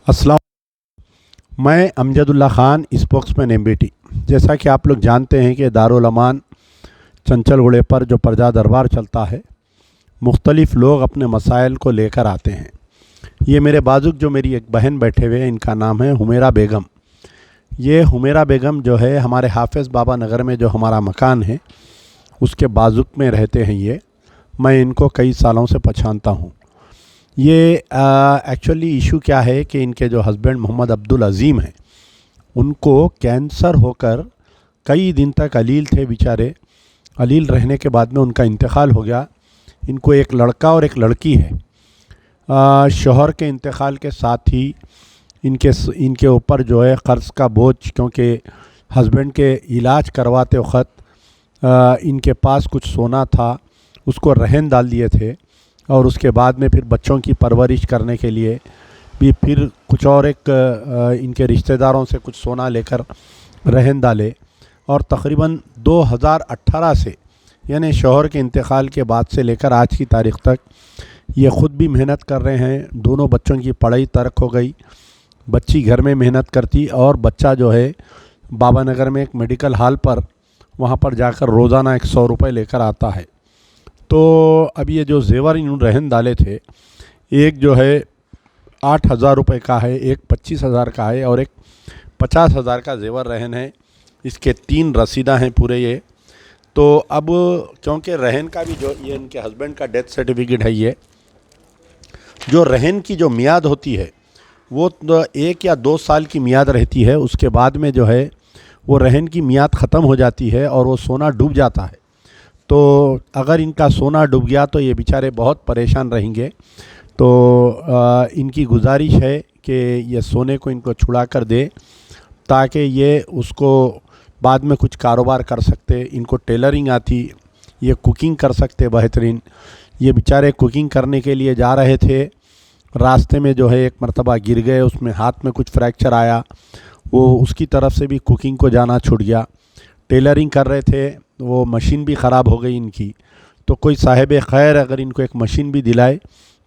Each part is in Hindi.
अस्सलाम। मैं अमजदुल्ला ख़ान, स्पोक्समैन एमबीटी। जैसा कि आप लोग जानते हैं कि दारुल अमान चंचलगुड़े पर जो प्रजा दरबार चलता है, मुख्तलिफ़ लोग अपने मसाइल को लेकर आते हैं। ये मेरे बाजुक जो मेरी एक बहन बैठे हुए हैं, इनका नाम है हुमेरा बेगम। ये हुमेरा बेगम जो है हमारे हाफिज़ बाबा नगर में जो हमारा मकान है उसके बाजुक में रहते हैं। ये मैं इनको कई सालों से पहचानता हूँ। ये एक्चुअली इशू क्या है कि इनके जो हस्बैंड मोहम्मद अब्दुल अज़ीम हैं, उनको कैंसर होकर कई दिन तक अलील थे बेचारे। अलील रहने के बाद में उनका इंतकाल हो गया। इनको एक लड़का और एक लड़की है। शौहर के इंतकाल के साथ ही इनके ऊपर जो है क़र्ज़ का बोझ, क्योंकि हस्बैंड के इलाज करवाते वक़्त इनके पास कुछ सोना था, उसको रहन डाल दिए थे। और उसके बाद में फिर बच्चों की परवरिश करने के लिए भी फिर कुछ और एक इनके रिश्तेदारों से कुछ सोना लेकर रहन डाले। और तकरीबन 2018 से, यानी शौहर के इंतकाल के बाद से लेकर आज की तारीख़ तक ये ख़ुद भी मेहनत कर रहे हैं। दोनों बच्चों की पढ़ाई तर्क हो गई। बच्ची घर में मेहनत करती और बच्चा जो है बाबा नगर में एक मेडिकल हॉल पर, वहाँ पर जाकर रोज़ाना 100 रुपये लेकर आता है। तो अब ये जो ज़ेवर इन्होंने रहन डाले थे, एक जो है 8,000 रुपये का है, एक 25,000 का है और एक 50,000 का ज़ेवर रहन है। इसके 3 रसीदा हैं पूरे ये। तो अब क्योंकि रहन का भी जो ये इनके हस्बैंड का डेथ सर्टिफिकेट है, ये जो रहन की जो मियाद होती है वो 1 या 2 साल की मियाद रहती है। उसके बाद में जो है वो रहन की मियाद ख़त्म हो जाती है और वो सोना डूब जाता है। तो अगर इनका सोना डूब गया तो ये बेचारे बहुत परेशान रहेंगे। तो इनकी गुजारिश है कि ये सोने को इनको छुड़ा कर दे, ताकि ये उसको बाद में कुछ कारोबार कर सकते। इनको टेलरिंग आती, ये कुकिंग कर सकते बेहतरीन। ये बेचारे कुकिंग करने के लिए जा रहे थे, रास्ते में जो है एक मरतबा गिर गए, उसमें हाथ में कुछ फ्रैक्चर आया, वो उसकी तरफ से भी कुकिंग को जाना छूट गया। टेलरिंग कर रहे थे, वो मशीन भी ख़राब हो गई इनकी। तो कोई साहिब खैर अगर इनको एक मशीन भी दिलाए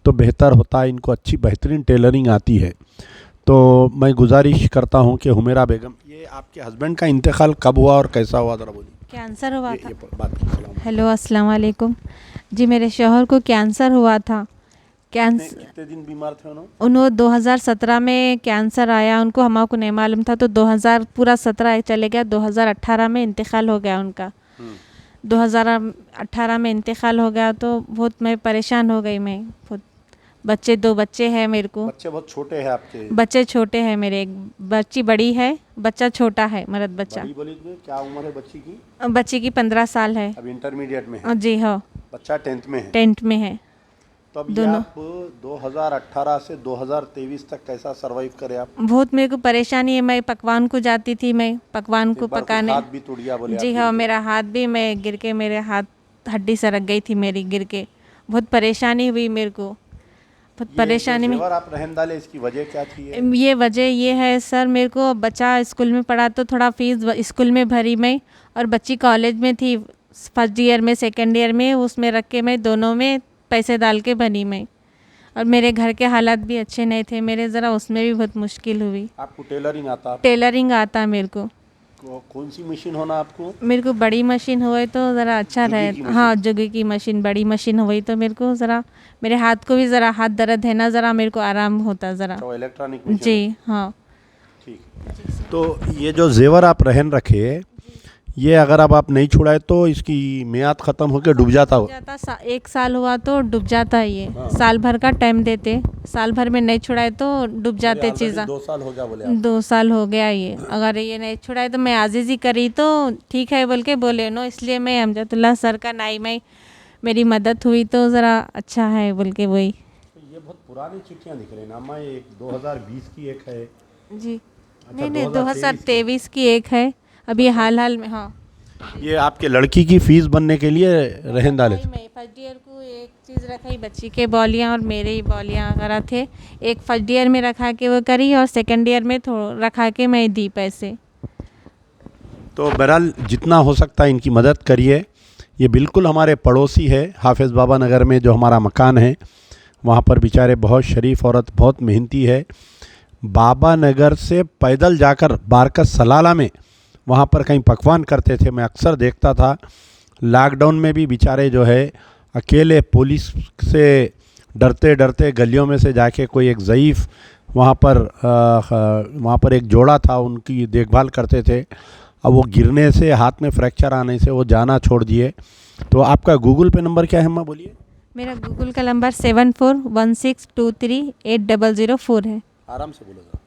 तो बेहतर होता। इनको अच्छी बेहतरीन टेलरिंग आती है। तो मैं गुजारिश करता हूँ कि हुमेरा बेगम, ये आपके हस्बैंड का इंतकाल कब हुआ और कैसा हुआ, ज़रा बोलिए। कैंसर हुआ था। ये बात कीजिए। हेलो, अस्सलाम वालेकुम जी। मेरे शौहर को कैंसर हुआ था। कितने दिन बीमार थे उन्होंने 2017 में कैंसर आया उनको, हमको नहीं मालूम था। तो 2000 पूरा 17 चले गया, 2018 में इंतकाल हो गया उनका। 2018 में इंतकाल हो गया तो बहुत मैं परेशान हो गई। मैं बहुत 2 बच्चे हैं मेरे को। बच्चे बहुत छोटे हैं आपके? बच्चे छोटे हैं मेरे। एक बच्ची बड़ी है, बच्चा छोटा है, मर्द बच्चा। क्या उम्र है बच्ची की? बच्ची की 15 साल है। अब इंटरमीडिएट में है? जी हाँ। बच्चा 10th में है? 10th में है। तो अब दोनों। आप 2018 से 2023 तक कैसा सरवाइव करे आप? बहुत मेरे को परेशानी है। मैं पकवान को जाती थी, मैं पकवान को पकाने। हाथ भी टूट गया बोले? जी हाँ, मेरा हाथ भी, मैं गिर के मेरे हाथ हड्डी सरक गई थी मेरी, गिर के। बहुत परेशानी हुई मेरे को, बहुत परेशानी में। आप रहन डाले, इसकी वजह क्या थी? ये वजह ये है सर, मेरे को बच्चा स्कूल में पढ़ा तो थोड़ा फीस स्कूल में भरी मैं, और बच्ची कॉलेज में थी, फर्स्ट ईयर में सेकेंड ईयर में, उसमें रख के मैं दोनों में पैसे डाल के बनी मैं। और मेरे घर के हालात भी अच्छे नहीं थे मेरे, ज़रा उसमें भी बहुत मुश्किल हुई। आपको टेलरिंग आता? टेलरिंग आता मेरे को। कौन सी मशीन होना आपको? मेरे को बड़ी मशीन हुई तो ज़रा अच्छा रहे। हाँ, जुगी की मशीन, बड़ी मशीन हुई तो मेरे को ज़रा, मेरे हाथ को भी ज़रा हाथ दर्द है ना, ज़रा मेरे को आराम होता ज़रा। तो इलेक्ट्रॉनिक? जी हाँ। ठीक। तो ये जो जेवर आप रहन रखे, ये अगर अब आप नहीं छुड़ाए तो इसकी मियाद ख़त्म होकर डूब जाता हो? 1 साल हुआ तो डूब जाता है ये। साल भर का टाइम देते, साल भर में नहीं छुड़ाए तो डूब जाते चीज़ा। 2 साल हो गया बोले? 2 साल हो गया ये। अगर ये नहीं छुड़ाए तो मैं आजीज़ी करी तो ठीक है बोल के बोले नो, इसलिए मैं अमजदुल्ला सर का नाई में मेरी मदद हुई तो ज़रा अच्छा है बोल के वही। ये बहुत पुरानी चिट्ठियाँ दिख रही हैं नामा। ये 2020 की एक है जी। नहीं, 2023 की एक है अभी हाल में। हाँ, ये आपके लड़की की फीस बनने के लिए रहन डाले थे? मैं फर्स्ट ईयर को एक चीज़ रखी, बच्ची के बॉलियाँ और मेरे ही बॉलियाँ वगैरह थे। एक फर्स्ट ईयर में रखा के वो करी, और सेकंड ईयर में रखा के मैं दी पैसे। तो बहरहाल जितना हो सकता है इनकी मदद करिए। ये बिल्कुल हमारे पड़ोसी है, हाफिज़ बाबा नगर में जो हमारा मकान है, वहाँ पर बेचारे बहुत शरीफ औरत, बहुत मेहनती है। बाबा नगर से पैदल जाकर बारकस सलाला में वहाँ पर कहीं पकवान करते थे। मैं अक्सर देखता था। लॉकडाउन में भी बेचारे जो है अकेले पुलिस से डरते डरते गलियों में से जाके कोई एक ज़ईफ़ वहाँ पर एक जोड़ा था, उनकी देखभाल करते थे। अब वो गिरने से, हाथ में फ्रैक्चर आने से वो जाना छोड़ दिए। तो आपका गूगल पे नंबर क्या है अम्मा, बोलिए। मेरा गूगल का नंबर 7416238004 है। आराम से बोलो ज़रा।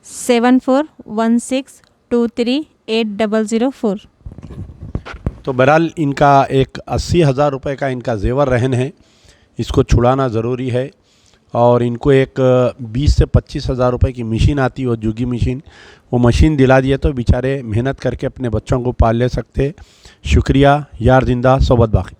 7416238004। तो बहरहाल इनका एक 80,000 रुपये का इनका जेवर रहन है, इसको छुड़ाना ज़रूरी है। और इनको एक 20 से 25,000 रुपये की मशीन आती है, वो जुगी मशीन, वो मशीन दिला दिए तो बेचारे मेहनत करके अपने बच्चों को पाल ले सकते। शुक्रिया। यार जिंदा सोबत बाकी।